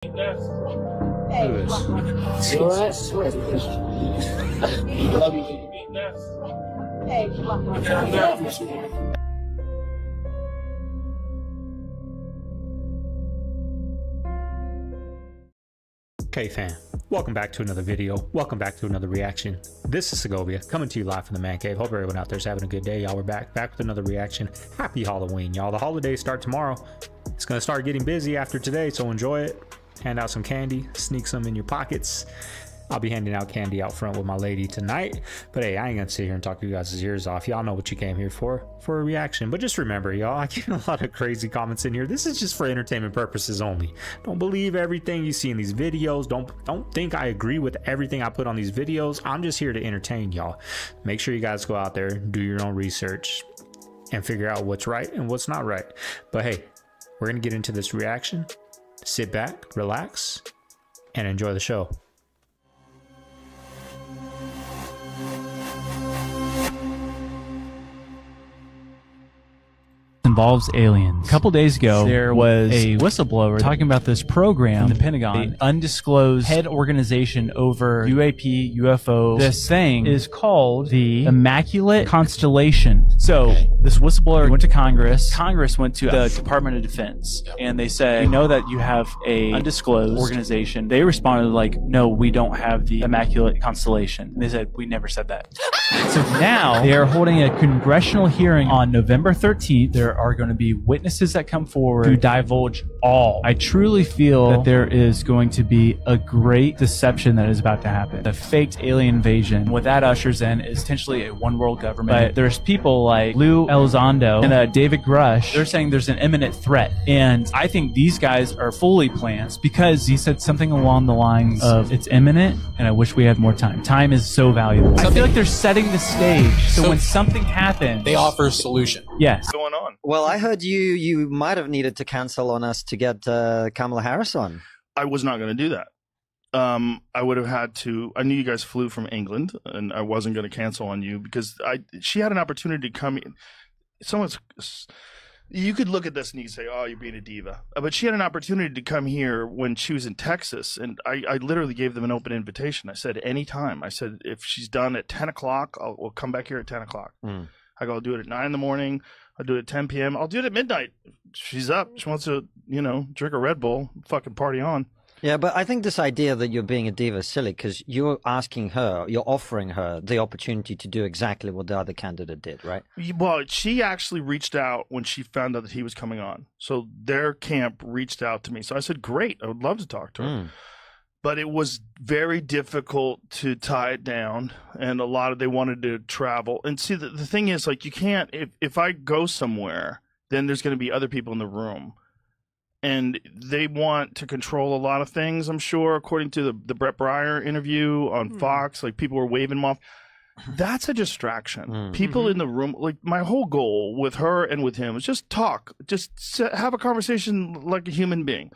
Look at this. You alright? CaveFam, welcome back to another video. Welcome back to another reaction. This is Segovia coming to you live from the man cave. Hope everyone out there's having a good day. Y'all, we're back with another reaction. Happy Halloween, y'all. The holidays start tomorrow. It's gonna start getting busy after today, so enjoy it. Hand out some candy, sneak some in your pockets. I'll be handing out candy out front with my lady tonight. But hey, I ain't gonna sit here and talk you guys' ears off. Y'all know what you came here for a reaction. But just remember, y'all, I get a lot of crazy comments in here. This is just for entertainment purposes only. Don't believe everything you see in these videos. Don't think I agree with everything I put on these videos. I'm just here to entertain y'all. Make sure you guys go out there, do your own research, and figure out what's right and what's not right. But hey, we're gonna get into this reaction. Sit back, relax, and enjoy the show. Involves aliens. A couple days ago, there was a whistleblower talking about this program in the Pentagon, the undisclosed head organization over UAP, UFO. This thing is called the Immaculate Constellation. So this whistleblower went to Congress. Congress went to the Department of Defense, and they said, "We know that you have a undisclosed organization." They responded like, "No, we don't have the Immaculate Constellation." And they said, "We never said that." So now they are holding a congressional hearing on November 13th. There are going to be witnesses that come forward to divulge all. I truly feel that there is going to be a great deception that is about to happen. The faked alien invasion. What that ushers in is potentially a one world government. But there's people like Lou Elizondo and David Grush. They're saying there's an imminent threat. And I think these guys are fully planned because he said something along the lines of, "It's imminent and I wish we had more time. Time is so valuable." I feel like they're setting the stage so when something happens, they offer a solution. Yes. What's going on? Well, I heard you might have needed to cancel on us to get Kamala Harris on. I was not going to do that. I would have had to. I knew you guys flew from England, and I wasn't going to cancel on you because she had an opportunity to come in. You could look at this and you could say, "Oh, you're being a diva," but she had an opportunity to come here when she was in Texas, and I literally gave them an open invitation. I said, "Anytime." I said, "If she's done at 10 o'clock, we'll come back here at 10 o'clock." I go, "I'll do it at 9 in the morning. I'll do it at 10 p.m. I'll do it at midnight." She's up. She wants to, drink a Red Bull, fucking party on. Yeah, but I think this idea that you're being a diva is silly because you're offering her the opportunity to do exactly what the other candidate did, right? Well, she actually reached out when she found out that he was coming on. So their camp reached out to me. So I said, "Great, I would love to talk to her." But it was very difficult to tie it down, and they wanted to travel. And see, the thing is, like, you can't, if I go somewhere, then there's going to be other people in the room. And they want to control a lot of things, I'm sure, according to the Brett Breyer interview on Fox. Like, people were waving them off. That's a distraction. People in the room, like, my whole goal with her and with him was just talk. Just have a conversation like a human being.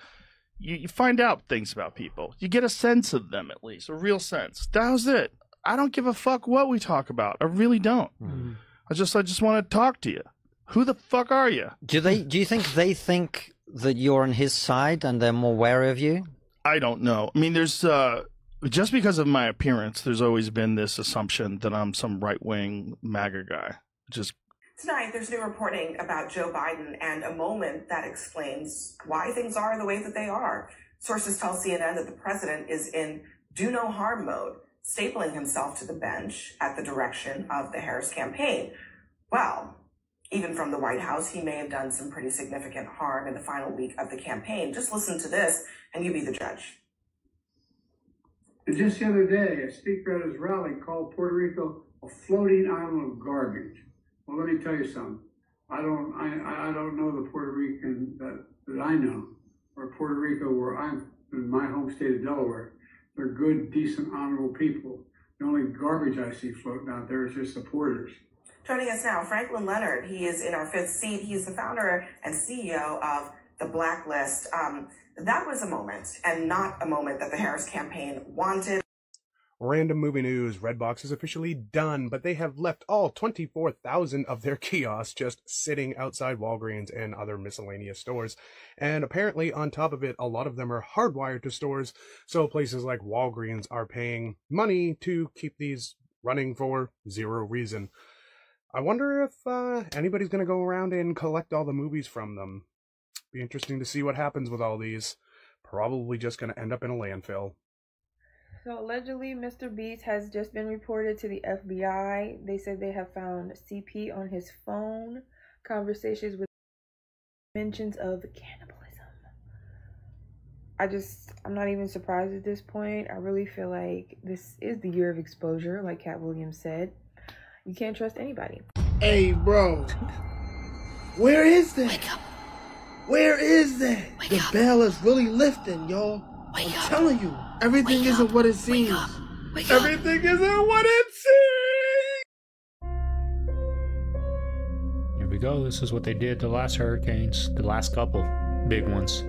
You find out things about people. You get a sense of them, at least, a real sense. That was it. I don't give a fuck what we talk about. I really don't. I just want to talk to you. Who the fuck are you? Do you think they think that you're on his side and they're more wary of you? I don't know. I mean, there's just because of my appearance, there's always been this assumption that I'm some right-wing MAGA guy. Tonight, there's new reporting about Joe Biden and a moment that explains why things are the way that they are. Sources tell CNN that the president is in do no harm mode, stapling himself to the bench at the direction of the Harris campaign. Well, even from the White House, he may have done some pretty significant harm in the final week of the campaign. Just listen to this, and you be the judge. And just the other day, a speaker at his rally called Puerto Rico a floating island of garbage. Well, let me tell you something. I don't know the Puerto Rican that I know, or Puerto Rico where I'm in my home state of Delaware. They're good, decent, honorable people. The only garbage I see floating out there is just supporters. Joining us now, Franklin Leonard. He is in our fifth seat. He's the founder and CEO of The Blacklist. That was a moment, and not a moment that the Harris campaign wanted. Random movie news, Redbox is officially done, but they have left all 24,000 of their kiosks just sitting outside Walgreens and other miscellaneous stores. And apparently, on top of it, a lot of them are hardwired to stores, so places like Walgreens are paying money to keep these running for zero reason. I wonder if anybody's going to go around and collect all the movies from them. Be interesting to see what happens with all these. Probably just going to end up in a landfill. So allegedly, Mr. Beast has just been reported to the FBI. They said they have found CP on his phone, conversations with mentions of cannibalism. I'm not even surprised at this point. I really feel like this is the year of exposure, like Cat Williams said. You can't trust anybody. Hey, bro. Where is that? Wake up. Where is that? Wake the up. bell is really lifting, y'all. Wake I'm up. telling you, everything Wake isn't up. what it seems. Wake up. Wake up. Everything isn't what it seems. Here we go. This is what they did the last hurricanes, the last couple big ones.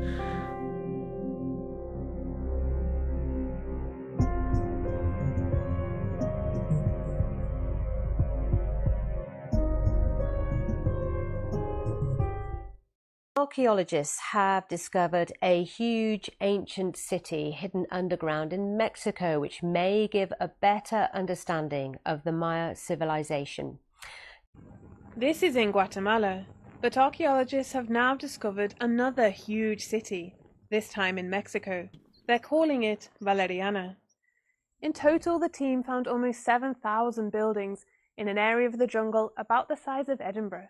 Archaeologists have discovered a huge ancient city hidden underground in Mexico, which may give a better understanding of the Maya civilization. This is in Guatemala, but archaeologists have now discovered another huge city, this time in Mexico. They're calling it Valeriana. In total, the team found almost 7,000 buildings in an area of the jungle about the size of Edinburgh.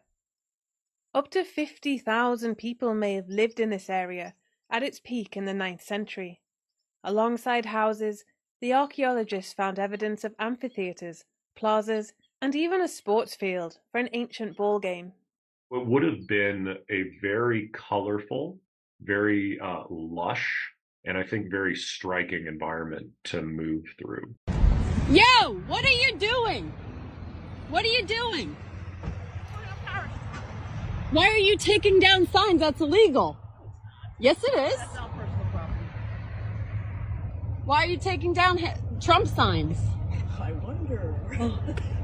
Up to 50,000 people may have lived in this area at its peak in the 9th century. Alongside houses, the archaeologists found evidence of amphitheatres, plazas, and even a sports field for an ancient ball game. What would have been a very colorful, very lush, and I think very striking environment to move through. Yo, what are you doing? What are you doing? Why are you taking down signs? That's illegal. Yes, it is. That's not personal property. Why are you taking down Trump signs? I wonder.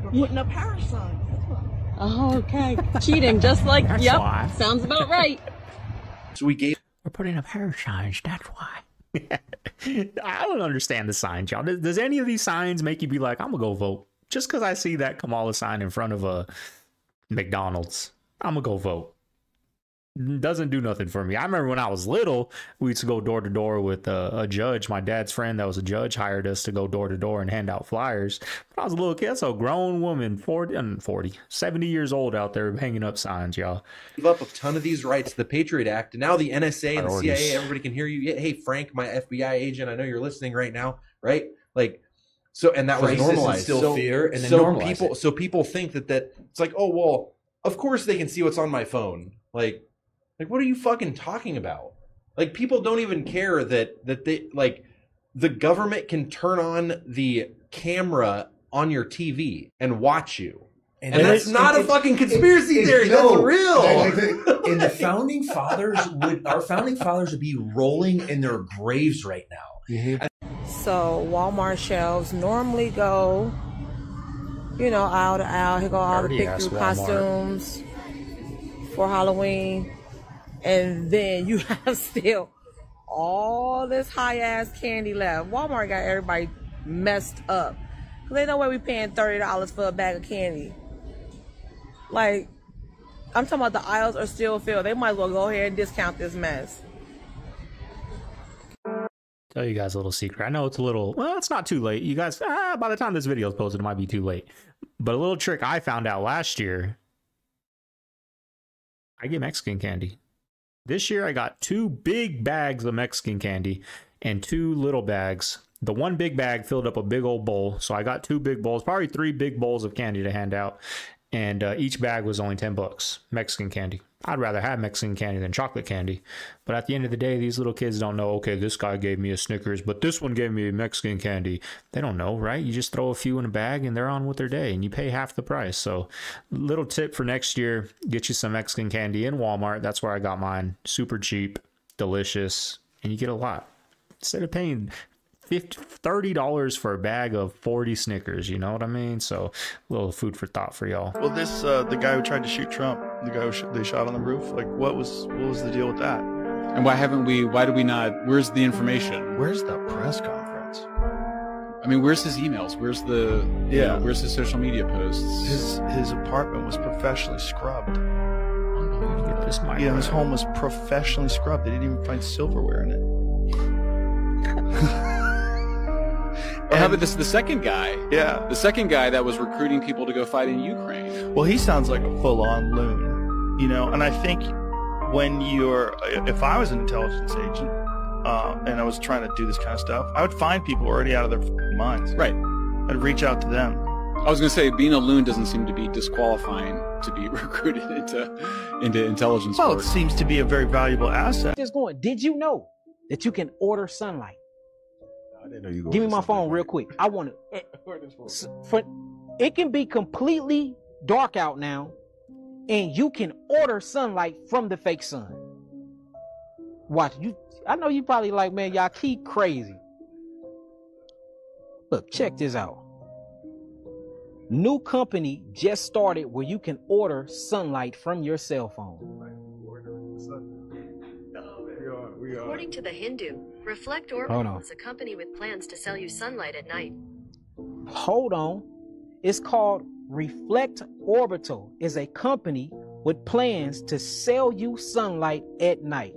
We're putting up Harris signs. That's why. Oh, okay. Cheating, just like, That's yep, why. sounds about right. So we're putting up hair signs, that's why. I don't understand the signs, y'all. Does any of these signs make you be like, I'm gonna go vote? Just because I see that Kamala sign in front of a McDonald's, I'm gonna go vote. Doesn't do nothing for me. I remember when I was little, we used to go door to door with a judge. My dad's friend that was a judge hired us to go door to door and hand out flyers. When I was a little kid, that's a grown woman, 70 years old out there hanging up signs, y'all. Give up a ton of these rights, the Patriot Act, and now the NSA and the CIA, everybody can hear you. Hey, Frank, my FBI agent, I know you're listening right now, right? Like, so, and that was normalized. Still fear, and then normalize it. So people think that it's like, oh, well, of course they can see what's on my phone. Like, what are you fucking talking about? Like, people don't even care that they, like, the government can turn on the camera on your TV and watch you. And that's not a fucking conspiracy theory. That's real. And the founding fathers our founding fathers would be rolling in their graves right now. Mm-hmm. So Walmart shelves normally go, aisle to aisle. He go all the pick through costumes for Halloween. And then you have still all this high-ass candy left. Walmart got everybody messed up. Because they know where we paying $30 for a bag of candy. Like, I'm talking about the aisles are still filled. They might as well go ahead and discount this mess. Tell you guys a little secret. I know it's a little, well, it's not too late. You guys, by the time this video is posted, it might be too late. But a little trick I found out last year, I get Mexican candy. This year, I got 2 big bags of Mexican candy and 2 little bags. The one big bag filled up a big old bowl. So I got 2 big bowls, probably 3 big bowls of candy to hand out. And each bag was only $10, Mexican candy. I'd rather have Mexican candy than chocolate candy. But at the end of the day, these little kids don't know, okay, this guy gave me a Snickers, but this one gave me Mexican candy. They don't know, right? You just throw a few in a bag and they're on with their day and you pay half the price. So little tip for next year, get you some Mexican candy in Walmart. That's where I got mine. Super cheap, delicious, and you get a lot. Instead of paying $30 for a bag of 40 Snickers. You know what I mean? So a little food for thought for y'all. Well, this the guy who tried to shoot Trump, the guy who they shot on the roof. Like, what was the deal with that? And why do we not? Where's the information? Where's the press conference? I mean, where's his emails? Where's the where's his social media posts? His apartment was professionally scrubbed. Yeah, his home was professionally scrubbed. They didn't even find silverware in it. Or how about this? The second guy. Yeah. The second guy that was recruiting people to go fight in Ukraine. Well, he sounds like a full-on loon, you know. And I think if I was an intelligence agent and I was trying to do this kind of stuff, I would find people already out of their minds. Right. I'd reach out to them. I was going to say, being a loon doesn't seem to be disqualifying to be recruited into intelligence. Well, it seems to be a very valuable asset. Just going. Did you know that you can order sunlight? I didn't know you. Give me my phone real quick. I want to. It can be completely dark out now, and you can order sunlight from the fake sun. Watch you. I know you probably like, man, y'all keep crazy. Look, check this out. New company just started where you can order sunlight from your cell phone. According to the Hindu, Reflect Orbital is a company with plans to sell you sunlight at night. Hold on. It's called Reflect Orbital. Is a company with plans to sell you sunlight at night.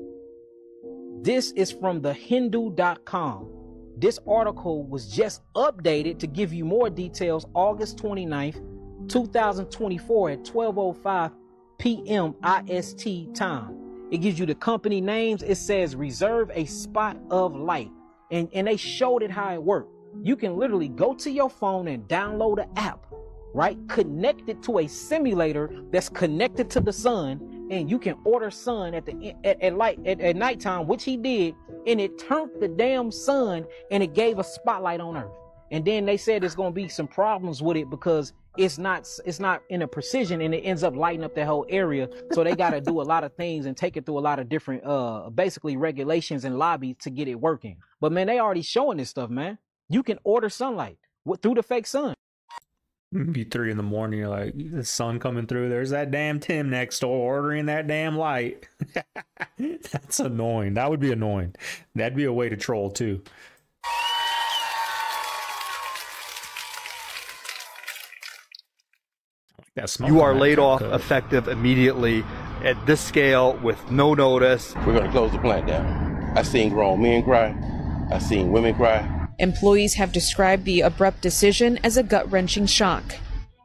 This is from thehindu.com. This article was just updated to give you more details August 29th, 2024 at 12:05 p.m. IST time. It gives you the company names. It says reserve a spot of light. And they showed it how it worked. You can literally go to your phone and download an app, right? Connect it to a simulator that's connected to the sun, and you can order sun at nighttime, which he did, and it turned the damn sun and it gave a spotlight on Earth. And then they said there's going to be some problems with it because it's not in a precision, and it ends up lighting up the whole area. So they got to do a lot of things and take it through a lot of different basically regulations and lobbies to get it working. But man, they already showing this stuff, man. You can order sunlight through the fake sun. Be 3 in the morning, you're like, the sun coming through. There's that damn Tim next door ordering that damn light. That's annoying. That would be annoying. That'd be a way to troll too. You are laid off effective immediately at this scale with no notice. We're going to close the plant down. I've seen grown men cry. I've seen women cry. Employees have described the abrupt decision as a gut-wrenching shock.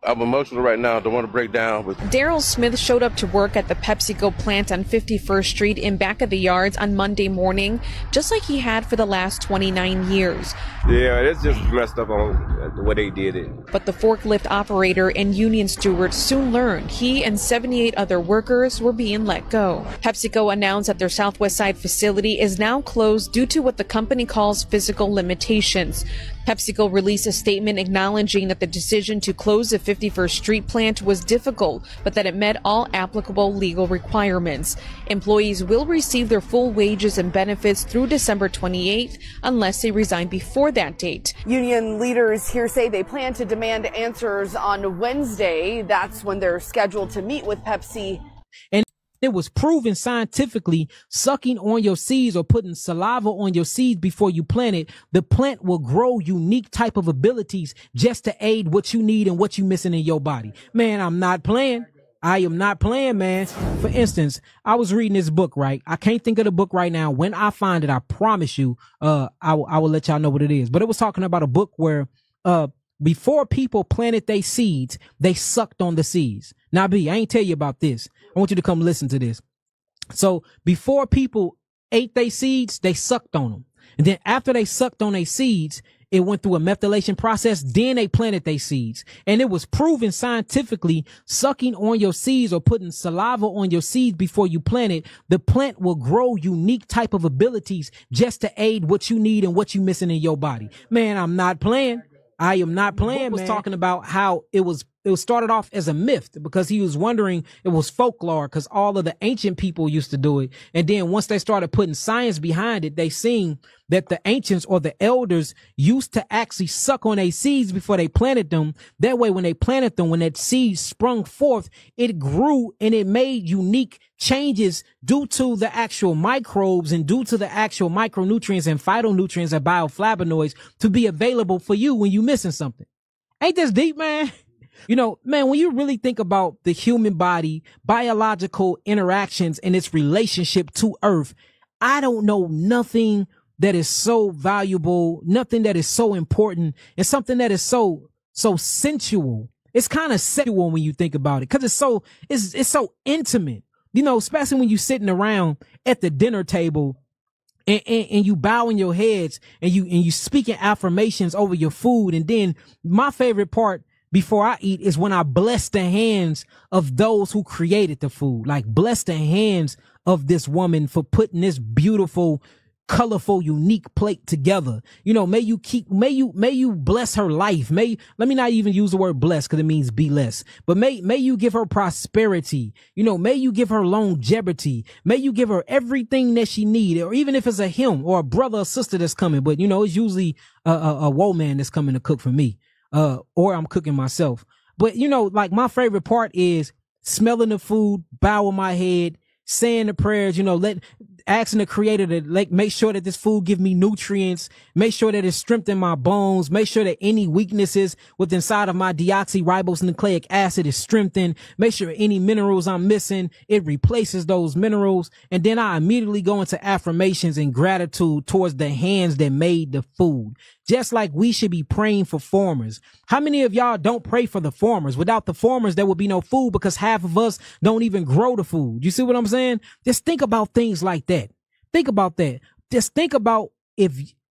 I'm emotional right now. Don't want to break down. Daryl Smith showed up to work at the PepsiCo plant on 51st Street in back of the yards on Monday morning, just like he had for the last 29 years. Yeah, it's just messed up on the way they did it. But the forklift operator and union steward soon learned he and 78 other workers were being let go. PepsiCo announced that their Southwest Side facility is now closed due to what the company calls physical limitations. PepsiCo released a statement acknowledging that the decision to close the 51st Street plant was difficult, but that it met all applicable legal requirements. Employees will receive their full wages and benefits through December 28th unless they resign before that date. Union leaders here say they plan to demand answers on Wednesday. That's when they're scheduled to meet with Pepsi. And it was proven scientifically, sucking on your seeds or putting saliva on your seeds before you plant it, the plant will grow unique type of abilities just to aid what you need and what you're missing in your body. Man, I'm not playing. I am not playing, man. For instance, I was reading this book, right? I can't think of the book right now. When I find it, I promise you, I will let y'all know what it is. But it was talking about a book where, before people planted their seeds, they sucked on the seeds. Now, B, I ain't tell you about this. I want you to come listen to this. So before people ate their seeds, they sucked on them. And then after they sucked on their seeds, it went through a methylation process. Then they planted their seeds. And it was proven scientifically, sucking on your seeds or putting saliva on your seeds before you plant it, the plant will grow unique type of abilities just to aid what you need and what you're missing in your body. Man, I'm not playing. I am not playing, man. Was talking about how it was was started off as a myth because he was wondering, it was folklore because all of the ancient people used to do it. And then once they started putting science behind it, they seen that the ancients or the elders used to actually suck on their seeds before they planted them. That way, when they planted them, when that seed sprung forth, it grew and it made unique changes due to the actual microbes and due to the actual micronutrients and phytonutrients and bioflavonoids to be available for you when you're missing something. Ain't this deep, man? You know, man, when you really think about the human body, biological interactions and its relationship to Earth, I don't know nothing that is so valuable, nothing that is so important, and something that is so sensual. It's kind of sexual when you think about it, because it's so intimate. You know, especially when you're sitting around at the dinner table and you bowing your heads and you speaking affirmations over your food. And then my favorite part before I eat is when I bless the hands of those who created the food. Like, bless the hands of this woman for putting this beautiful, colorful, unique plate together. You know, may you bless her life. Let me not even use the word bless because it means be less, but may you give her prosperity. You know, may you give her longevity. May you give her everything that she needs, or even if it's a him or a brother or sister that's coming, but you know, it's usually a woe man that's coming to cook for me, or I'm cooking myself. But you know, like, my favorite part is smelling the food, bowing my head, saying the prayers, you know, asking the creator to make sure that this food give me nutrients, make sure that it strengthens my bones, make sure that any weaknesses within inside of my deoxyribonucleic acid is strengthened, make sure any minerals I'm missing, it replaces those minerals. And then I immediately go into affirmations and gratitude towards the hands that made the food. Just like we should be praying for farmers. How many of y'all don't pray for the farmers? Without the farmers, there would be no food because half of us don't even grow the food. You see what I'm saying? Just think about things like that. Think about that. Just think about if,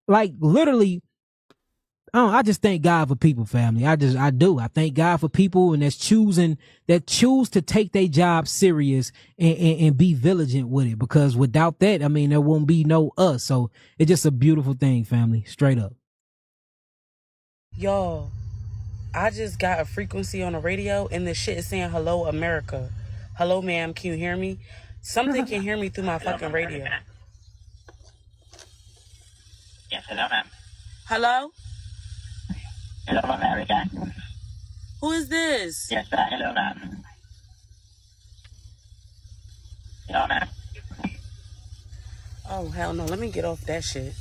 like, literally, I just thank God for people, family. I do. I thank God for people and that choose to take their job serious and be vigilant with it. Because without that, I mean, there won't be no us. So it's just a beautiful thing, family. Straight up. Y'all, I just got a frequency on the radio and the shit is saying, hello, America. Hello, ma'am. Can you hear me? Something can hear me through my fucking radio. Yes, hello, ma'am. Hello? Hello, America. Who is this? Yes, hello, ma'am. Hello, ma'am. Oh, hell no. Let me get off that shit.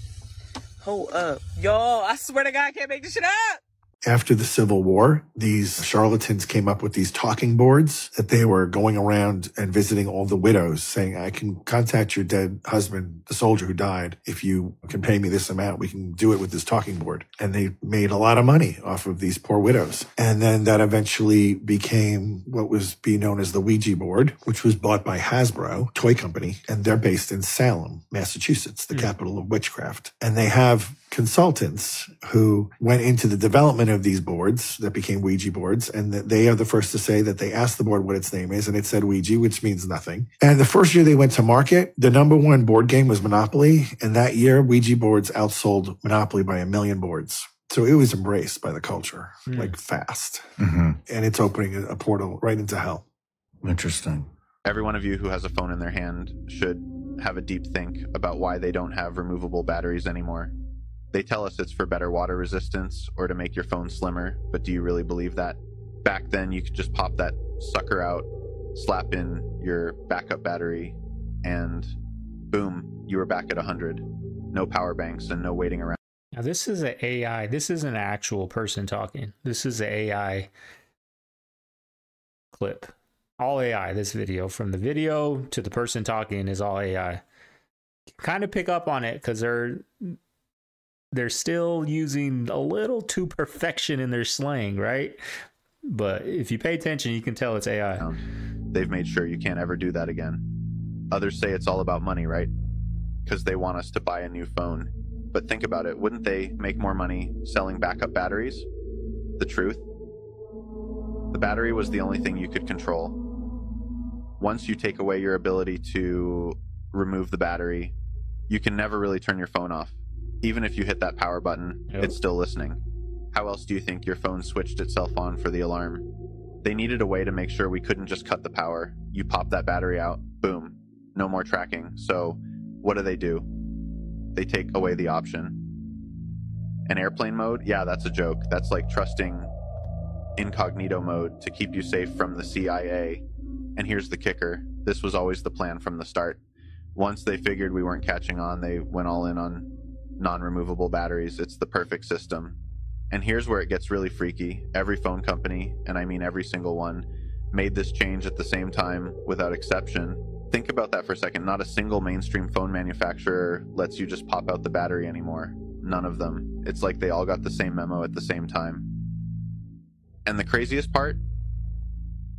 Hold up. Yo, I swear to God, I can't make this shit up. After the Civil War, these charlatans came up with these talking boards that they were going around and visiting all the widows saying, I can contact your dead husband, the soldier who died. If you can pay me this amount, we can do it with this talking board. And they made a lot of money off of these poor widows. And then that eventually became what was being known as the Ouija board, which was bought by Hasbro, toy company. And they're based in Salem, Massachusetts, the capital of witchcraft. And they have consultants who went into the development of these boards that became Ouija boards, and that they are the first to say that they asked the board what its name is, and it said Ouija, which means nothing. And the first year they went to market, the #1 board game was Monopoly, and that year Ouija boards outsold Monopoly by 1 million boards. So it was embraced by the culture, like fast. And it's opening a portal right into hell. Interesting. Every one of you who has a phone in their hand should have a deep think about why they don't have removable batteries anymore. They tell us it's for better water resistance or to make your phone slimmer, but do you really believe that? Back then, you could just pop that sucker out, slap in your backup battery, and boom, you were back at 100. No power banks and no waiting around. Now, this is an AI. This is an actual person talking. This is an AI clip. All AI, this video. From the video to the person talking is all AI. Kind of pick up on it because they're still using a little too perfection in their slang, right? But if you pay attention, you can tell it's AI. They've made sure you can't ever do that again. Others say it's all about money, right? Because they want us to buy a new phone. But think about it, wouldn't they make more money selling backup batteries? The truth? The battery was the only thing you could control. Once you take away your ability to remove the battery, you can never really turn your phone off. Even if you hit that power button, it's still listening. How else do you think your phone switched itself on for the alarm? They needed a way to make sure we couldn't just cut the power. You pop that battery out, boom, no more tracking. So what do? They take away the option. And airplane mode, yeah, that's a joke. That's like trusting incognito mode to keep you safe from the CIA. And here's the kicker. This was always the plan from the start. Once they figured we weren't catching on, they went all in on non-removable batteries. It's the perfect system. And here's where it gets really freaky. Every phone company, and I mean every single one, made this change at the same time without exception. Think about that for a second. Not a single mainstream phone manufacturer lets you just pop out the battery anymore. None of them. It's like they all got the same memo at the same time. And the craziest part,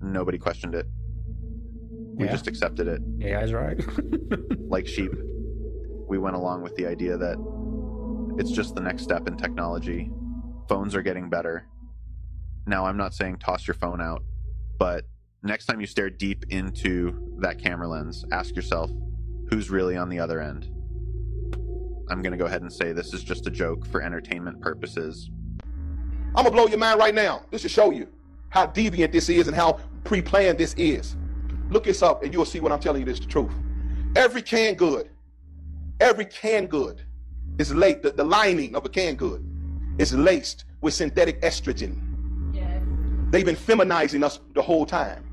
nobody questioned it. We just accepted it. Yeah, that's right. Like sheep. We went along with the idea that it's just the next step in technology. Phones are getting better. Now, I'm not saying toss your phone out, but next time you stare deep into that camera lens, ask yourself, who's really on the other end? I'm going to go ahead and say this is just a joke for entertainment purposes. I'm going to blow your mind right now. This should show you how deviant this is and how pre-planned this is. Look this up and you'll see what I'm telling you is the truth. Every canned good is laced, the lining of a canned good is laced with synthetic estrogen. Yes. They've been feminizing us the whole time.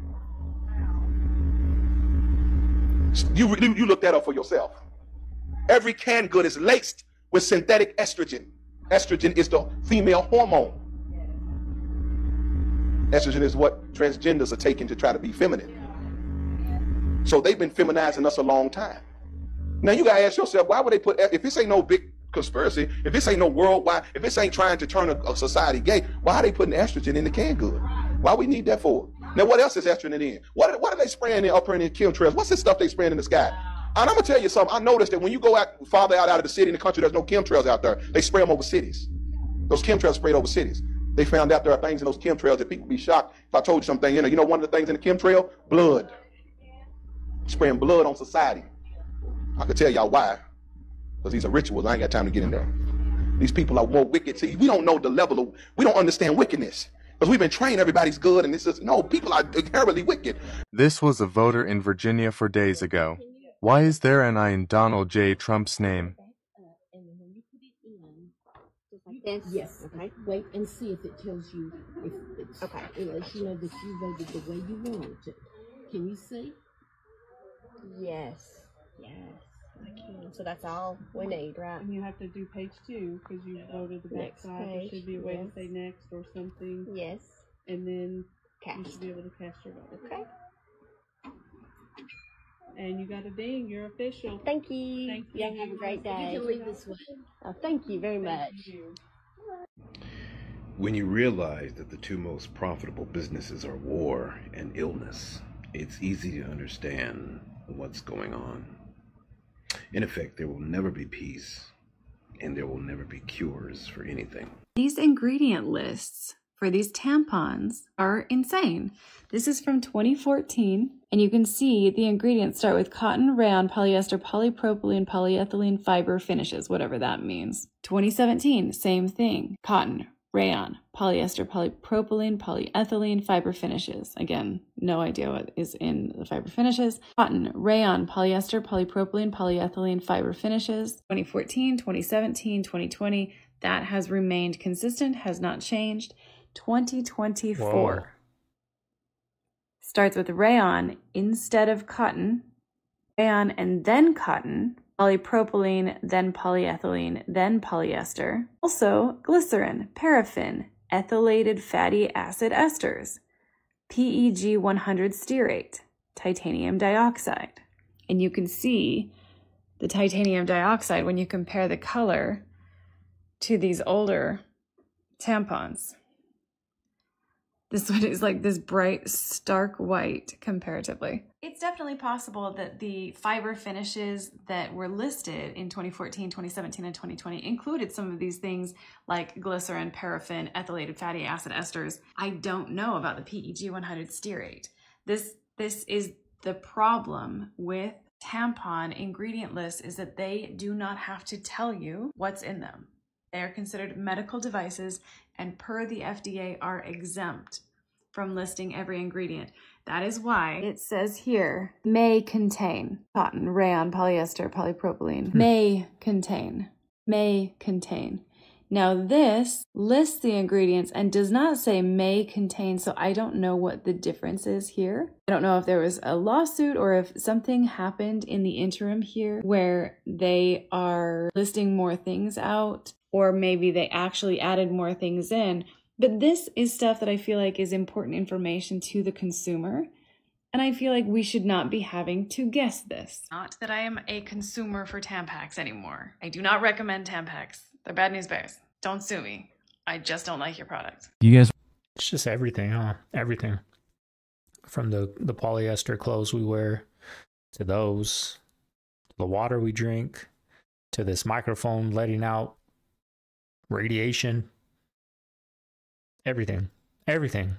You look that up for yourself. Every canned good is laced with synthetic estrogen. Estrogen is the female hormone. Estrogen is what transgenders are taking to try to be feminine. So they've been feminizing us a long time. Now you gotta ask yourself, why would they put, if this ain't no big conspiracy, if this ain't no worldwide, if this ain't trying to turn a society gay, why are they putting estrogen in the canned good? Why we need that for? Now what else is estrogen in? What are they spraying in up in the chemtrails? What's this stuff they spraying in the sky? And I'm gonna tell you something. I noticed that when you go farther out of the city in the country, there's no chemtrails out there. They spray them over cities. Those chemtrails sprayed over cities. They found out there are things in those chemtrails that people be shocked if I told you something. You know one of the things in the chemtrail? Blood. Spraying blood on society. I could tell y'all why. Because these are rituals. I ain't got time to get in there. These people are more wicked. See, we don't know the level of, we don't understand wickedness. Because we've been trained everybody's good and this is, no, people are inherently wicked. This was a voter in Virginia 4 days ago. Why is there an I in Donald J. Trump's name? Yes. Okay. Wait and see if it tells you if it's okay. It lets you know that you voted the way you wanted to. Can you see? Yes. Yes. I can. So that's all we need, right? And you have to do page 2 because you voted the back side. There should be a way to say next or something. Yes. And then cast. You should be able to cast your vote. Okay. And you got a ding. You're official. Thank you. Thank you. Yeah, have a great day. You can leave this way. Oh, thank you very much. You. When you realize that the two most profitable businesses are war and illness, it's easy to understand what's going on. In effect, there will never be peace, and there will never be cures for anything. These ingredient lists for these tampons are insane. This is from 2014, and you can see the ingredients start with cotton, rayon, polyester, polypropylene, polyethylene, fiber finishes, whatever that means. 2017, same thing. Cotton, rayon, polyester, polypropylene, polyethylene, fiber finishes. Again, no idea what is in the fiber finishes. Cotton, rayon, polyester, polypropylene, polyethylene, fiber finishes. 2014, 2017, 2020, that has remained consistent, has not changed. 2024. Whoa. Starts with rayon instead of cotton, rayon and then cotton, polypropylene, then polyethylene, then polyester. Also, glycerin, paraffin, ethylated fatty acid esters, PEG 100 stearate, titanium dioxide. And you can see the titanium dioxide when you compare the color to these older tampons. This one is like this bright, stark white comparatively. It's definitely possible that the fiber finishes that were listed in 2014, 2017, and 2020 included some of these things like glycerin, paraffin, ethylated fatty acid esters. I don't know about the PEG 100 stearate. This is the problem with tampon ingredient lists, is that they do not have to tell you what's in them. They are considered medical devices and per the FDA are exempt from listing every ingredient. That is why it says here, may contain cotton, rayon, polyester, polypropylene. May contain. May contain. Now this lists the ingredients and does not say may contain, so I don't know what the difference is here. I don't know if there was a lawsuit or if something happened in the interim here where they are listing more things out, or maybe they actually added more things in. But this is stuff that I feel like is important information to the consumer. And I feel like we should not be having to guess this. Not that I am a consumer for Tampax anymore. I do not recommend Tampax. They're bad news bears. Don't sue me. I just don't like your product. You guys, it's just everything, huh? Everything. From the polyester clothes we wear, to those, the water we drink, to this microphone letting out radiation. Everything. Everything.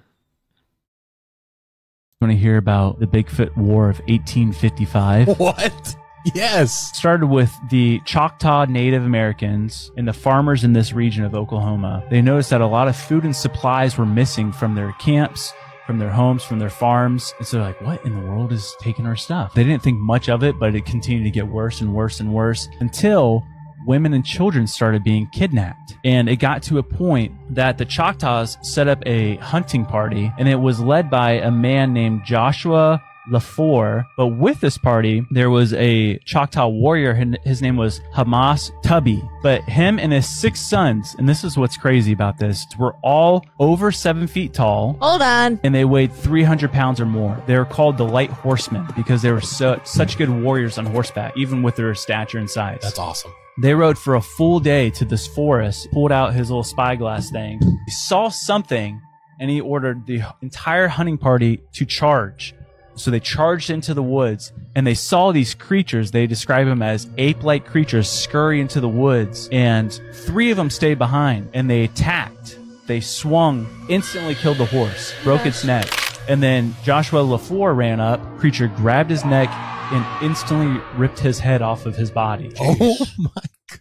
Want to hear about the Bigfoot War of 1855? What? Yes. Started with the Choctaw Native Americans and the farmers in this region of Oklahoma. They noticed that a lot of food and supplies were missing from their camps, from their homes, from their farms. And so they're like, what in the world is taking our stuff? They didn't think much of it, but it continued to get worse and worse and worse until women and children started being kidnapped. And it got to a point that the Choctaws set up a hunting party, and it was led by a man named Joshua LaFour. But with this party, there was a Choctaw warrior. His name was Hamas Tubby. But him and his 6 sons, and this is what's crazy about this, were all over 7 feet tall. Hold on. And they weighed 300 pounds or more. They were called the Light Horsemen because they were such good warriors on horseback, even with their stature and size. That's awesome. They rode for a full day to this forest, pulled out his little spyglass thing. He saw something, and he ordered the entire hunting party to charge. So they charged into the woods, and they saw these creatures. They describe them as ape-like creatures scurry into the woods, and 3 of them stayed behind, and they attacked. They swung, instantly killed the horse, broke its neck. And then Joshua LaFour ran up, creature grabbed his neck, and instantly ripped his head off of his body. Oh my God.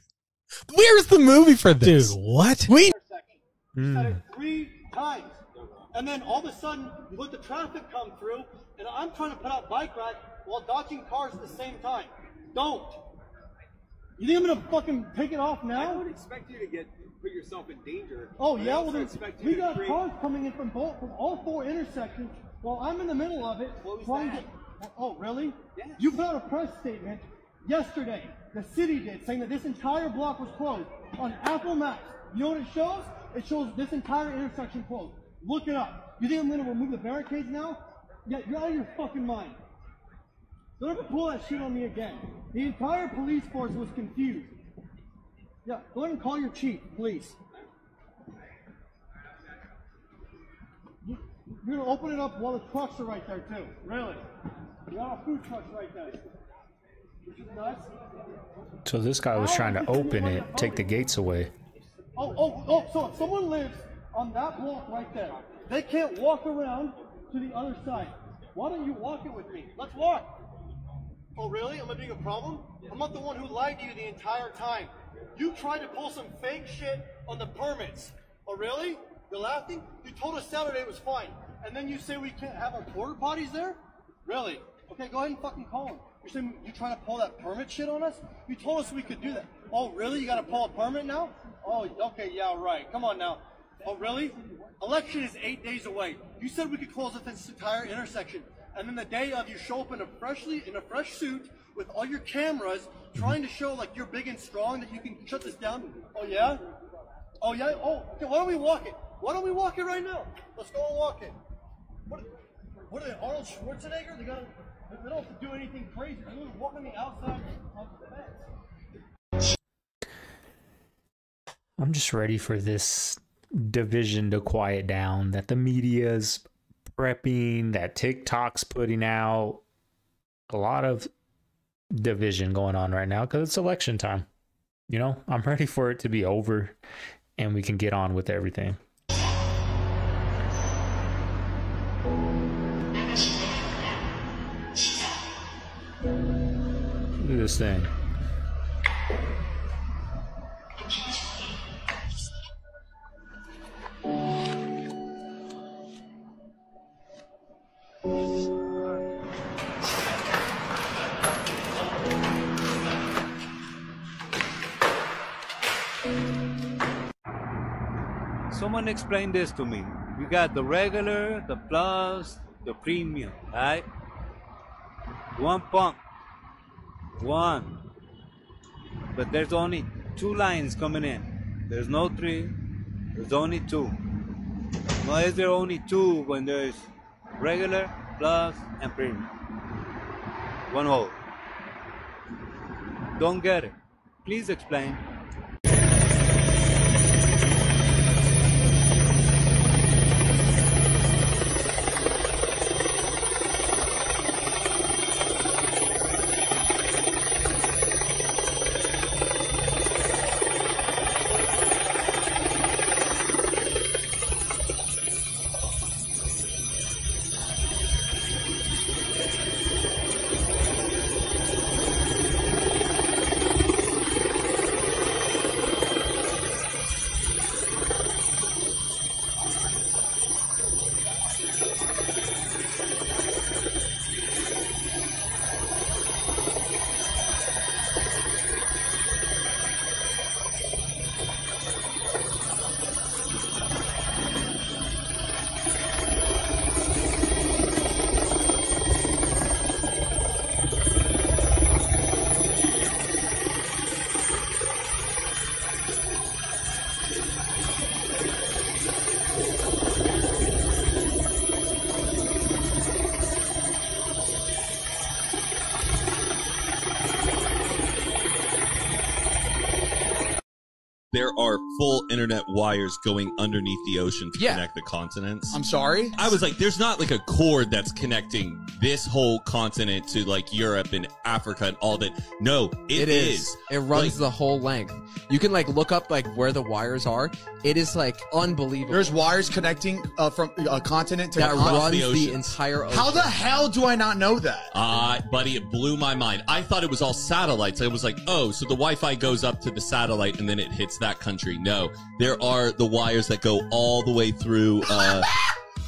Where's the movie for this? Dude, what? We said it 3 times. And then all of a sudden, you let the traffic come through, and I'm trying to put out bike ride while dodging cars at the same time. Don't. You think I'm going to fucking take it off now? I don't expect you to put yourself in danger. Oh, yeah? Well, then we got cars coming in from all 4 intersections while I'm in the middle of it. Trying to. Oh, really? Yes. You put out a press statement yesterday. The city did, saying that this entire block was closed. On Apple Maps, you know what it shows? It shows this entire intersection closed. Look it up. You think I'm going to remove the barricades now? Yeah, you're out of your fucking mind. Don't ever pull that shit on me again. The entire police force was confused. Yeah, go ahead and call your chief, please. You're going to open it up while the trucks are right there, too. Really? You got a food truck right there. Which is nuts. So this guy was trying to open it, take the gates away. So if someone lives on that block right there, they can't walk around to the other side. Why don't you walk it with me? Let's walk. Oh, really? Am I being a problem? I'm not the one who lied to you the entire time. You tried to pull some fake shit on the permits. Oh, really? You're laughing? You told us Saturday was fine. And then you say we can't have our porta potties there? Really? Okay, go ahead and fucking call him. You're saying you're trying to pull that permit shit on us? You told us we could do that. Oh, really? You got to pull a permit now? Oh, okay, yeah, right. Come on now. Oh, really? Election is 8 days away. You said we could close up this entire intersection. And then the day of, you show up in a fresh suit with all your cameras, trying to show like you're big and strong, that you can shut this down. Oh, yeah? Oh, yeah? Oh, okay, why don't we walk it? Why don't we walk it right now? Let's go and walk it. What are they, Arnold Schwarzenegger? They don't have to do anything crazy. They're going to walk on the outside of the fence. I'm just ready for this division to quiet down, that the media's prepping, that TikTok's putting out. A lot of division going on right now because it's election time. You know, I'm ready for it to be over and we can get on with everything. Look at this thing. someone explain this to me. We got the regular, the plus, the premium, right? One pump. One. But there's only 2 lines coming in. There's no 3. There's only 2. Why is there only 2 when there's regular, plus, and premium? One hole. Don't get it. Please explain. There are full internet wires going underneath the ocean to connect the continents. I'm sorry? I was like, there's not like a cord that's connecting this whole continent to like Europe and Africa and all that. No, it is. It runs like, the whole length. You can like look up like where the wires are. It is like unbelievable. There's wires connecting from a continent to that a runs the the entire ocean. How the hell do I not know that? Buddy, it blew my mind. I thought it was all satellites. I was like, oh, so the Wi-Fi goes up to the satellite and then it hits that country. No, there are the wires that go all the way through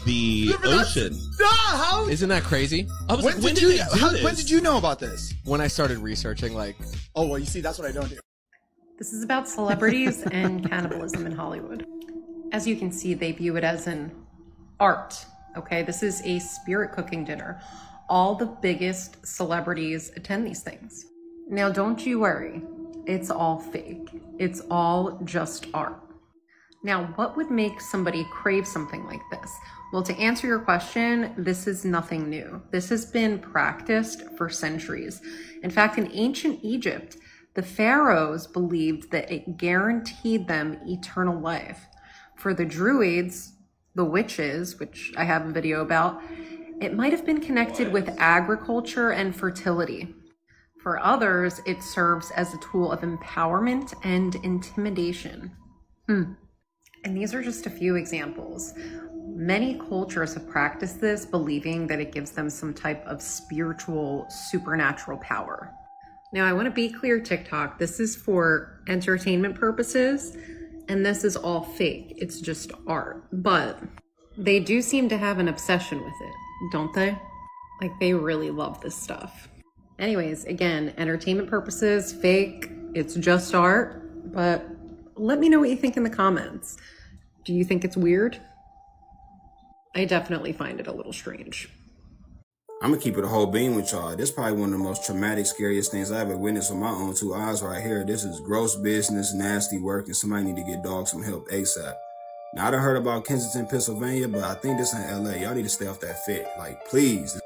the ocean. How? Isn't that crazy? I was like, when did they do this? When did you know about this? When I started researching, like... Oh, well, you see, that's what I don't do. This is about celebrities and cannibalism in Hollywood. As you can see, they view it as an art, okay? This is a spirit cooking dinner. All the biggest celebrities attend these things. Now, don't you worry. It's all fake. It's all just art. Now, what would make somebody crave something like this? Well, to answer your question, this is nothing new. This has been practiced for centuries. In fact, in ancient Egypt, the pharaohs believed that it guaranteed them eternal life. For the Druids, the witches, which I have a video about, it might have been connected with agriculture and fertility. For others, it serves as a tool of empowerment and intimidation. And these are just a few examples. Many cultures have practiced this, believing that it gives them some type of spiritual, supernatural power. Now, I want to be clear, TikTok, this is for entertainment purposes, and this is all fake. It's just art. But they do seem to have an obsession with it, don't they? Like, they really love this stuff. Anyways, again, entertainment purposes, fake, it's just art, but let me know what you think in the comments. Do you think it's weird? I definitely find it a little strange. I'm gonna keep it a whole beam with y'all. This is probably one of the most traumatic, scariest things I ever witnessed with my own 2 eyes right here. This is gross business, nasty work, and somebody need to get dogs some help ASAP. Now, I done heard about Kensington, Pennsylvania, but I think this in LA. Y'all need to stay off that fit. Like, please.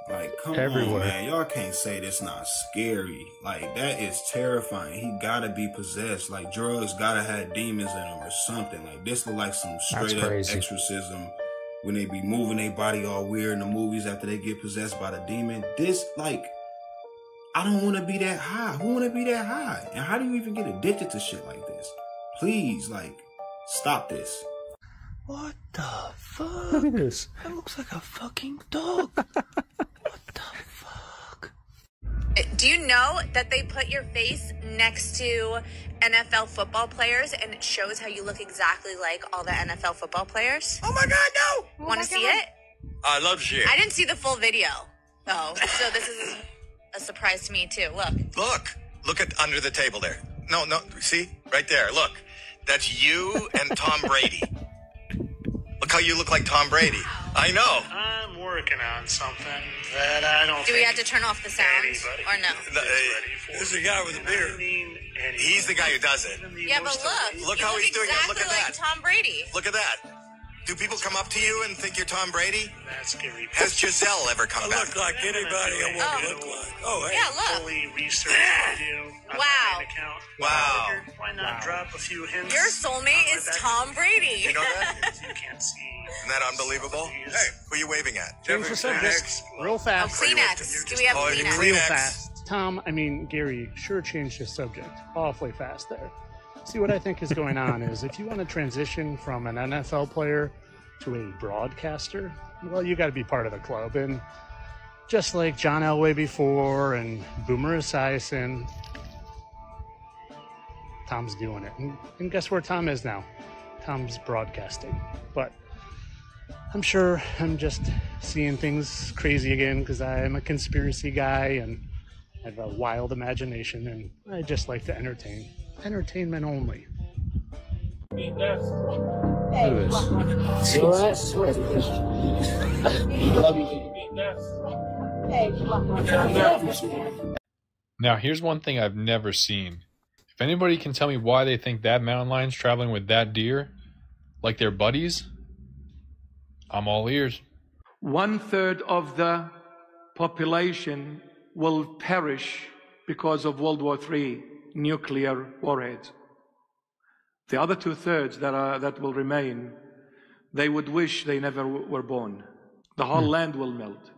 Like, come on, man. Y'all can't say this not scary. Like, that is terrifying. He gotta be possessed. Like, drugs gotta have demons in them or something. Like, this look like some straight up exorcism. When they be moving their body all weird in the movies after they get possessed by the demon. This, like, I don't want to be that high. Who want to be that high? And how do you even get addicted to shit like this? Please, like, stop this. What the fuck? Look at this. That looks like a fucking dog. Do you know that they put your face next to NFL football players and it shows how you look exactly like all the NFL football players? Oh my God, no! Want to see it? I'd love to see it. I didn't see the full video, though, so this is a surprise to me, too. Look. Look at under the table there. No, see? Right there. Look. That's you and Tom Brady. Look how you look like Tom Brady. I know. I'm working on something that I don't Do we have to turn off the sound or no? This is the guy with the beard. He's the guy who does it. Yeah, but look Look how he's doing it. Look exactly at like that. Tom Brady. Look at that. Do people come up to you and think you're Tom Brady? That's scary. Has Giselle ever come back? Look like anybody I want to look like. Oh, hey. Yeah, look. Fully researched video on Wow. my main account. Wow. Why not drop a few hints? Your soulmate is Tom Brady. You know that? You can't see. Isn't that unbelievable? Hey, who are you waving at? Change the subject real fast. Oh, Kleenex. Do we have Kleenex? Real fast. Tom, I mean, Gary sure changed his subject awfully fast there. See, what I think is going on is if you want to transition from an NFL player to a broadcaster, well, you got to be part of the club. And just like John Elway before and Boomer Esiason, Tom's doing it. And guess where Tom is now? Tom's broadcasting. But I'm sure I'm just seeing things crazy again because I'm a conspiracy guy and I have a wild imagination and I just like to entertain. Entertainment only. Now, here's one thing I've never seen. If anybody can tell me why they think that mountain lion's traveling with that deer, like they're buddies, I'm all ears. 1/3 of the population will perish because of World War III nuclear warheads. The other 2/3 that will remain, they would wish they never were born. The whole land will melt,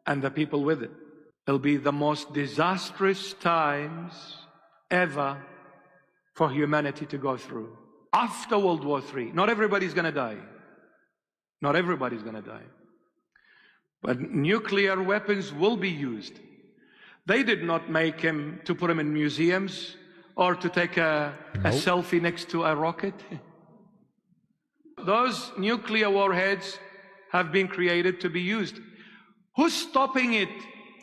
and the people with it. It'll be the most disastrous times ever for humanity to go through. After World War III, not everybody's going to die. Not everybody's going to die. But nuclear weapons will be used. They did not make him to put him in museums or to take a selfie next to a rocket. Those nuclear warheads have been created to be used. Who's stopping it?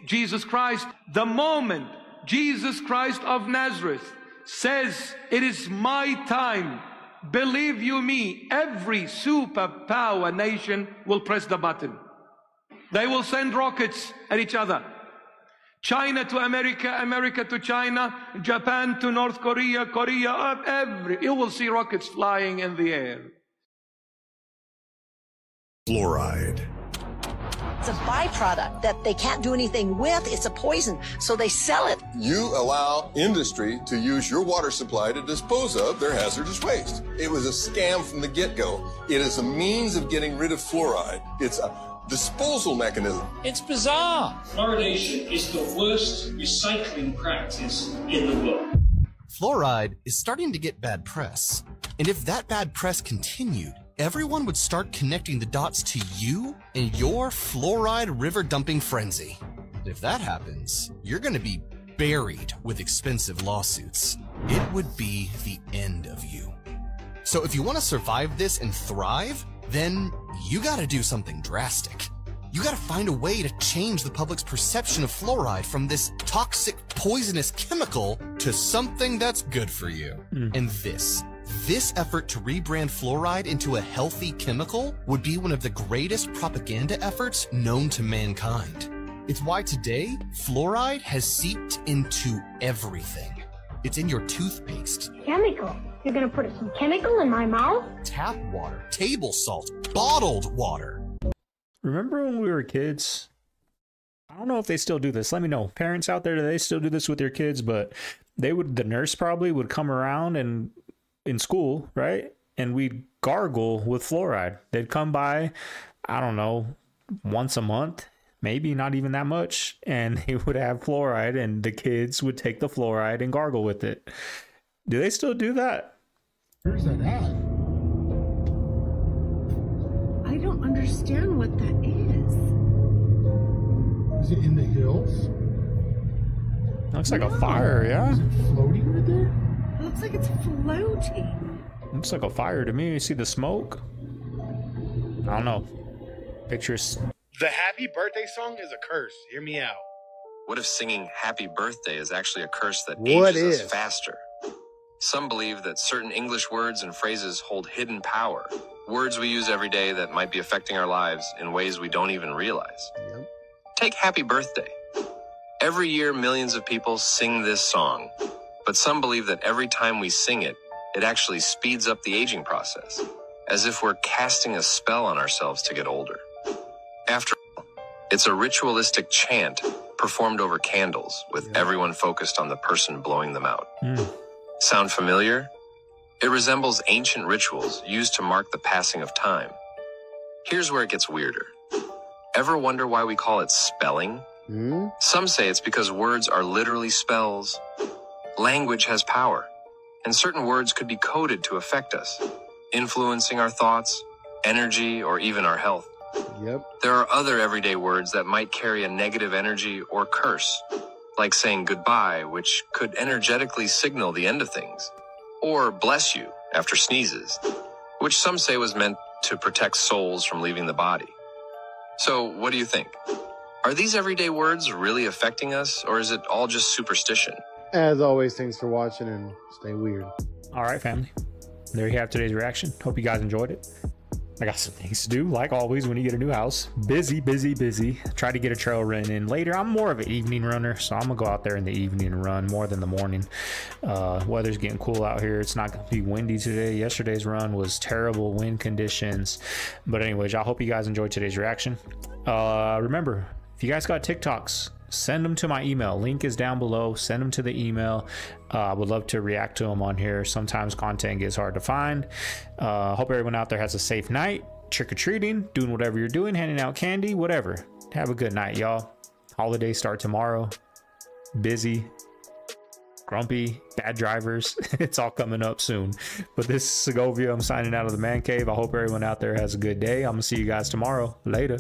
Jesus Christ. The moment Jesus Christ of Nazareth says, "It is my time," believe you me, every superpower nation will press the button. They will send rockets at each other. China to America, America to China, Japan to North Korea, Korea up, you will see rockets flying in the air. Fluoride. It's a byproduct that they can't do anything with. It's a poison, so they sell it. You allow industry to use your water supply to dispose of their hazardous waste. It was a scam from the get-go. It is a means of getting rid of fluoride. It's a disposal mechanism. It's bizarre. Fluoridation is the worst recycling practice in the world. Fluoride is starting to get bad press. And if that bad press continued, everyone would start connecting the dots to you and your fluoride river dumping frenzy. If that happens, you're going to be buried with expensive lawsuits. It would be the end of you. So if you want to survive this and thrive, then you got to do something drastic. You got to find a way to change the public's perception of fluoride from this toxic, poisonous chemical to something that's good for you. And this effort to rebrand fluoride into a healthy chemical would be one of the greatest propaganda efforts known to mankind. It's why today, fluoride has seeped into everything. It's in your toothpaste, Chemical? You're gonna put some chemical in my mouth? tap water, table salt, bottled water. Remember when we were kids? I don't know if they still do this. Let me know. Parents out there, do they still do this with their kids? But the nurse probably would come around and in school, right? And we'd gargle with fluoride. They'd come by, I don't know, once a month, maybe not even that much. And they would have fluoride and the kids would take the fluoride and gargle with it. Do they still do that? Where's that at? I don't understand what that is. Is it in the hills? Looks like a fire, yeah? Is it floating right there? It looks like it's floating. Looks like a fire to me. You see the smoke? I don't know. Pictures. The happy birthday song is a curse. Hear me out. What if singing happy birthday is actually a curse that What ages us if? faster? Some believe that certain English words and phrases hold hidden power, words we use every day that might be affecting our lives in ways we don't even realize. Take happy birthday. Every year, millions of people sing this song, but some believe that every time we sing it, it actually speeds up the aging process, as if we're casting a spell on ourselves to get older. After all, it's a ritualistic chant performed over candles, with everyone focused on the person blowing them out. Sound familiar? It resembles ancient rituals used to mark the passing of time. Here's where it gets weirder. Ever wonder why we call it spelling? Some say it's because words are literally spells. Language has power, and certain words could be coded to affect us, influencing our thoughts, energy, or even our health. There are other everyday words that might carry a negative energy or curse, like saying goodbye, which could energetically signal the end of things, or bless you after sneezes, which some say was meant to protect souls from leaving the body. So, what do you think? Are these everyday words really affecting us, or is it all just superstition? As always, thanks for watching and stay weird. All right, family. There you have today's reaction. Hope you guys enjoyed it. I got some things to do, like always, when you get a new house. Busy. Try to get a trail run in later. I'm more of an evening runner, so I'm gonna go out there in the evening and run more than the morning. Weather's getting cool out here. It's not gonna be windy today. Yesterday's run was terrible wind conditions. But anyways, I hope you guys enjoyed today's reaction. Remember, if you guys got TikToks, send them to my email. Link is down below. Send them to the email. I would love to react to them on here. Sometimes content gets hard to find. Hope everyone out there has a safe night. Trick-or-treating, doing whatever you're doing, handing out candy, whatever. Have a good night, y'all. Holidays start tomorrow. Busy, grumpy, bad drivers. It's all coming up soon. But this is Segovia. I'm signing out of the Man Cave. I hope everyone out there has a good day. I'm going to see you guys tomorrow. Later.